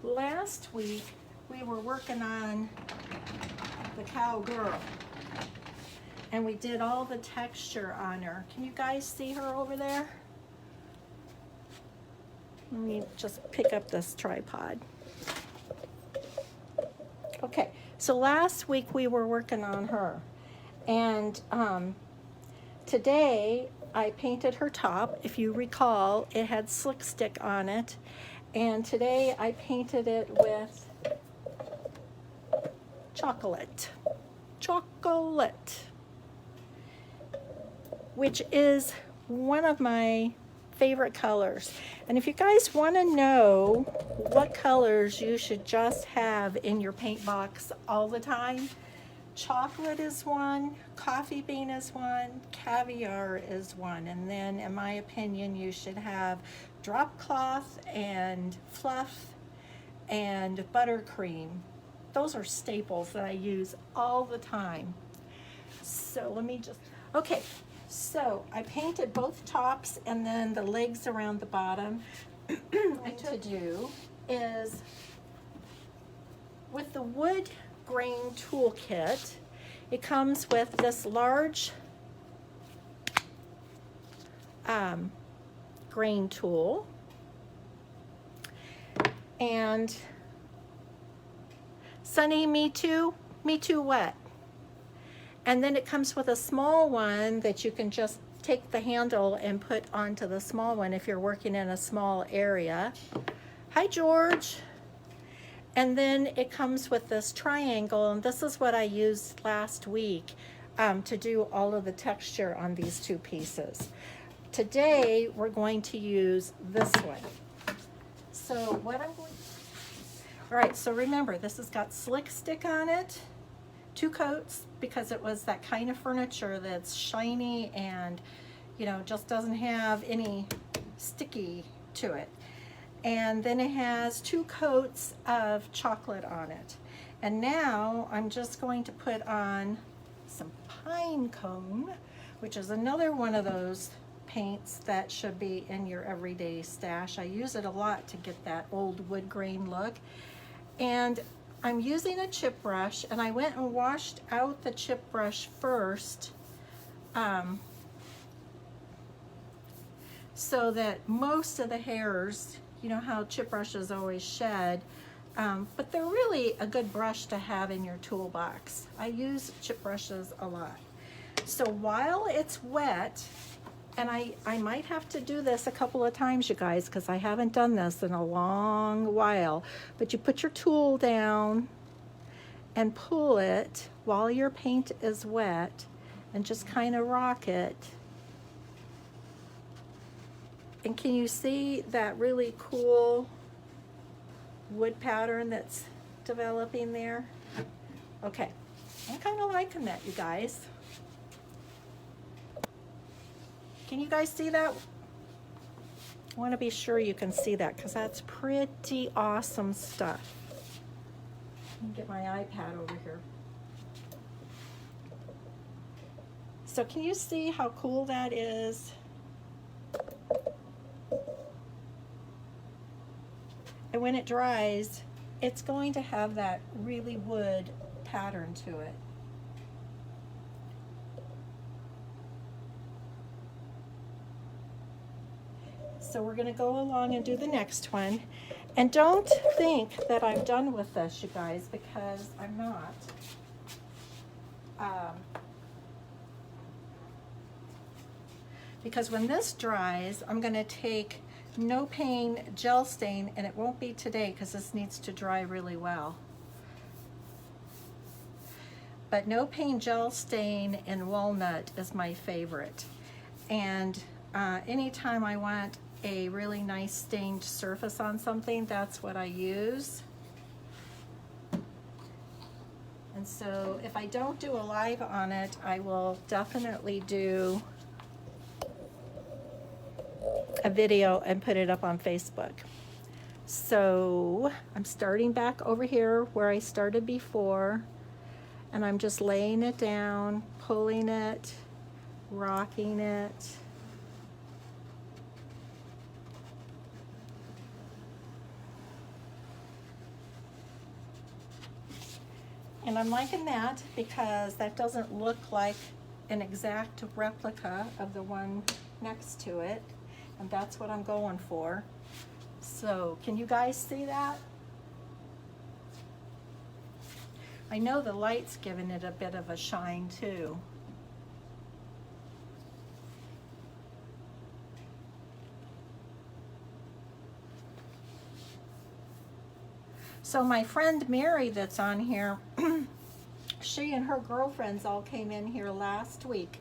last week we were working on the cowgirl, and we did all the texture on her. Can you guys see her over there? Let me just pick up this tripod. Okay, so last week we were working on her, and today I painted her top. If you recall, it had slick stick on it, and today I painted it with chocolate, which is one of my favorite colors. And if you guys want to know what colors you should just have in your paint box all the time, chocolate is one, coffee bean is one, caviar is one, and then in my opinion you should have drop cloth and fluff and buttercream. Those are staples that I use all the time. So let me just, okay, so I painted both tops and then the legs around the bottom. What to do is, with the wood grain toolkit, it comes with this large grain tool, and Sunny, me too what? And then it comes with a small one that you can just take the handle and put onto the small one if you're working in a small area. Hi, George. And then it comes with this triangle, and this is what I used last week to do all of the texture on these two pieces. Today, we're going to use this one. So what I'm going to, all right, so remember, this has got slick stick on it, 2 coats, because it was that kind of furniture that's shiny and, you know, just doesn't have any sticky to it. And then it has 2 coats of chocolate on it. And now I'm just going to put on some pine cone, which is another one of those paints that should be in your everyday stash. I use it a lot to get that old wood grain look. And I'm using a chip brush, and I went and washed out the chip brush first so that most of the hairs, you know how chip brushes always shed, but they're really a good brush to have in your toolbox. I use chip brushes a lot. So while it's wet, and I might have to do this a couple of times, you guys, because I haven't done this in a long while, but you put your tool down and pull it while your paint is wet and just kind of rock it. And can you see that really cool wood pattern that's developing there? Okay, I'm kind of liking that, you guys. Can you guys see that? I want to be sure you can see that because that's pretty awesome stuff. Let me get my iPad over here. So can you see how cool that is? And when it dries, it's going to have that really wood pattern to it. So we're going to go along and do the next one. And don't think that I'm done with this, you guys, because I'm not. Because when this dries, I'm going to take No Pain Gel Stain, and it won't be today because this needs to dry really well. But No Pain Gel Stain in Walnut is my favorite. And anytime I want a really nice stained surface on something, that's what I use. And so if I don't do a live on it, I will definitely do a video and put it up on Facebook. So I'm starting back over here where I started before, and I'm just laying it down, pulling it, rocking it. And I'm liking that because that doesn't look like an exact replica of the one next to it. And that's what I'm going for. So, can you guys see that? I know the light's giving it a bit of a shine too. So my friend Mary that's on here, she and her girlfriends all came in here last week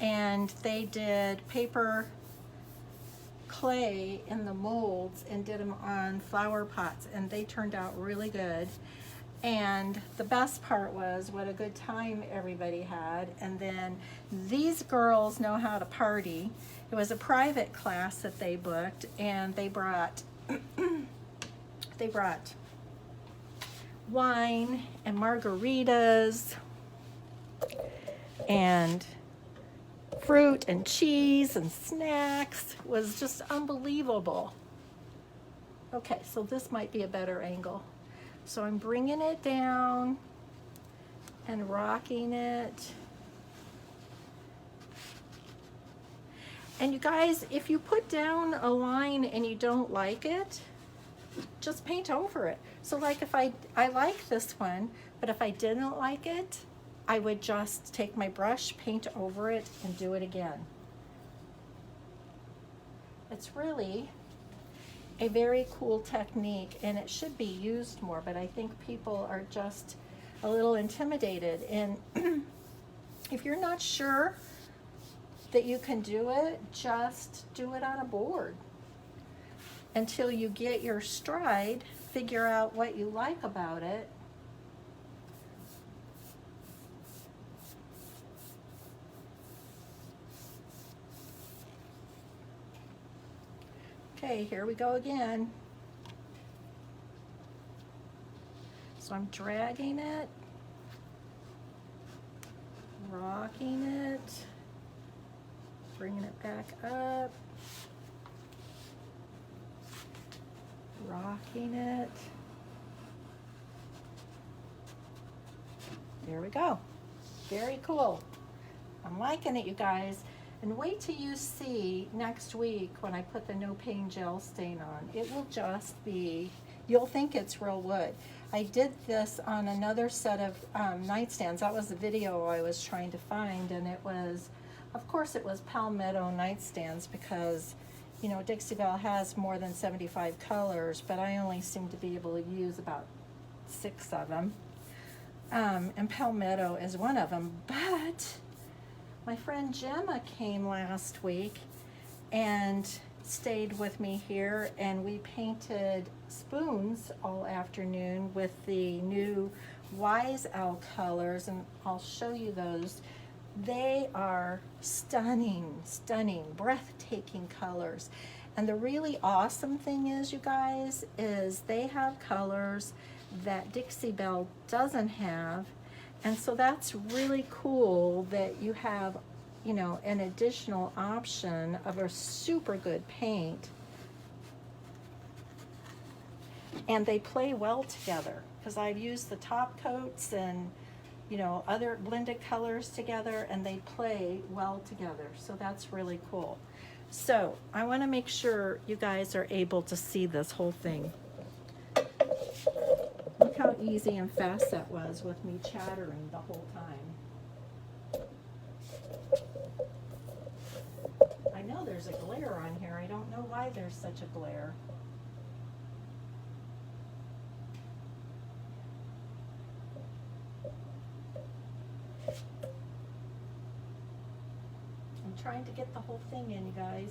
and they did paper clay in the molds and did them on flower pots, and they turned out really good. And the best part was what a good time everybody had. And then these girls know how to party. It was a private class that they booked, and they brought wine and margaritas and fruit and cheese and snacks. It was just unbelievable. Okay, so this might be a better angle. So I'm bringing it down and rocking it. And you guys, if you put down a line and you don't like it, just paint over it. So like if I like this one, but if I didn't like it, I would just take my brush, paint over it, and do it again. It's really a very cool technique, and it should be used more, but I think people are just a little intimidated. And if you're not sure that you can do it, just do it on a board until you get your stride, figure out what you like about it. Okay, here we go again. So I'm dragging it, rocking it, bringing it back up, rocking it. There we go. Very cool. I'm liking it, you guys. And wait till you see next week when I put the no pain gel stain on. It will just be, you'll think it's real wood. I did this on another set of nightstands. That was the video I was trying to find, and it was, of course it was Palmetto nightstands because, you know, Dixie Belle has more than 75 colors, but I only seem to be able to use about 6 of them. And Palmetto is one of them, but my friend Gemma came last week and stayed with me here, and we painted spoons all afternoon with the new Wise Owl colors, and I'll show you those. They are stunning, stunning, breathtaking colors. And the really awesome thing is, you guys, is they have colors that Dixie Belle doesn't have. And so that's really cool that you have, you know, an additional option of a super good paint. And they play well together because I've used the top coats and, you know, other blended colors together, and they play well together. So that's really cool. So I want to make sure you guys are able to see this whole thing. Look how easy and fast that was with me chattering the whole time. I know there's a glare on here. I don't know why there's such a glare. I'm trying to get the whole thing in, you guys.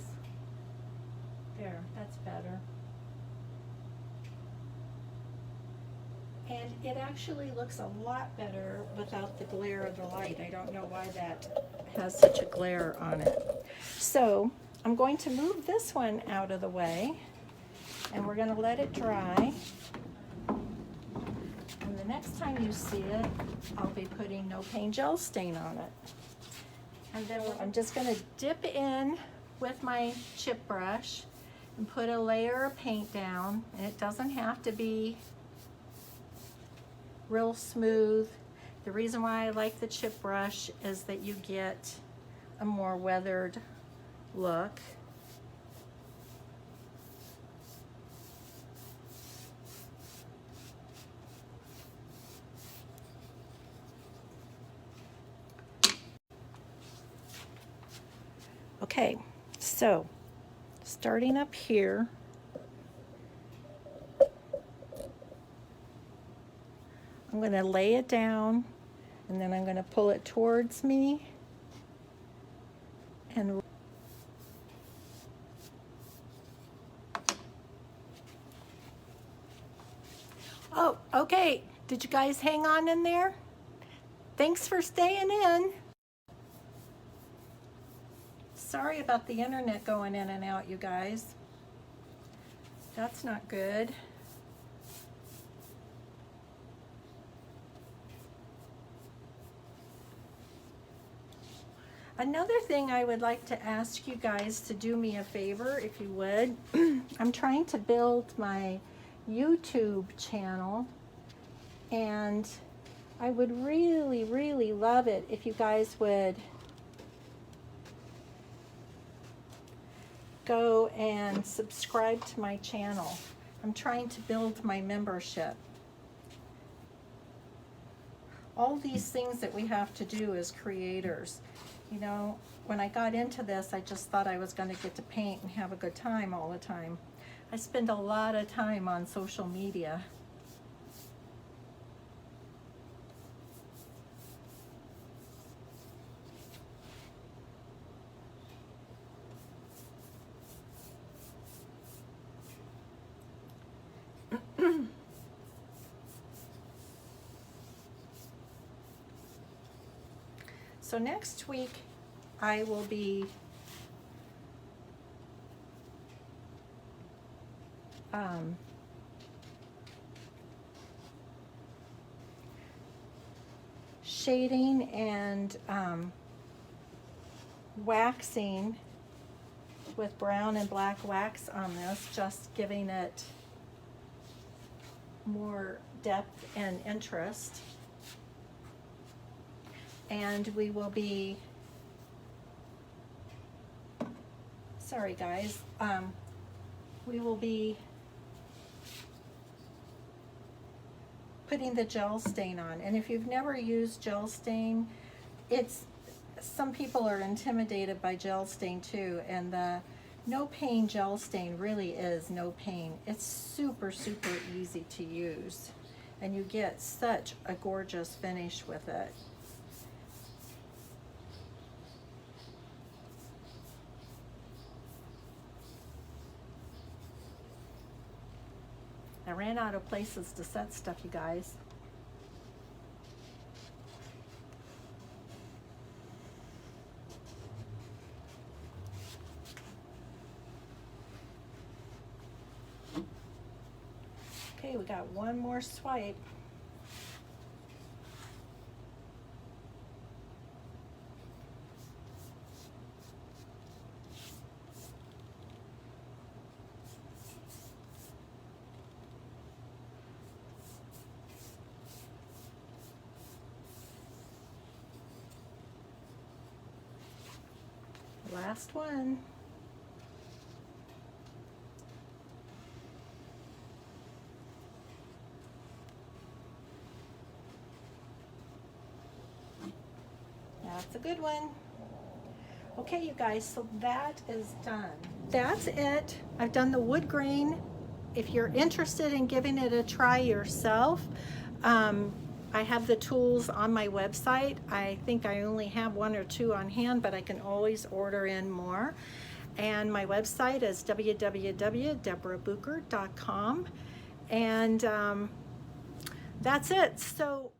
There, that's better. And it actually looks a lot better without the glare of the light. I don't know why that has such a glare on it. So I'm going to move this one out of the way, and we're going to let it dry. And the next time you see it, I'll be putting no pain gel stain on it. And then I'm just going to dip in with my chip brush and put a layer of paint down. And it doesn't have to be real smooth. The reason why I like the chip brush is that you get a more weathered look. Okay, so starting up here, I'm going to lay it down and then I'm going to pull it towards me and oh, okay. Did you guys hang on in there? Thanks for staying in. Sorry about the internet going in and out, you guys. That's not good. Another thing I would like to ask you guys to do me a favor, if you would. I'm trying to build my YouTube channel, and I would really, really love it if you guys would go and subscribe to my channel. I'm trying to build my membership. All these things that we have to do as creators. You know, when I got into this, I just thought I was going to get to paint and have a good time all the time. I spend a lot of time on social media. So next week I will be shading and waxing with brown and black wax on this, just giving it more depth and interest. And we will be, sorry guys, we will be putting the gel stain on. And if you've never used gel stain, some people are intimidated by gel stain too, and the no pain gel stain really is no pain. It's super, super easy to use, and you get such a gorgeous finish with it. I ran out of places to set stuff, you guys. Okay, we got one more swipe. Last one. That's a good one. Okay, you guys, so that is done. That's it. I've done the wood grain. If you're interested in giving it a try yourself, I have the tools on my website. I think I only have 1 or 2 on hand, but I can always order in more. And my website is www.deborahbucher.com. And that's it. So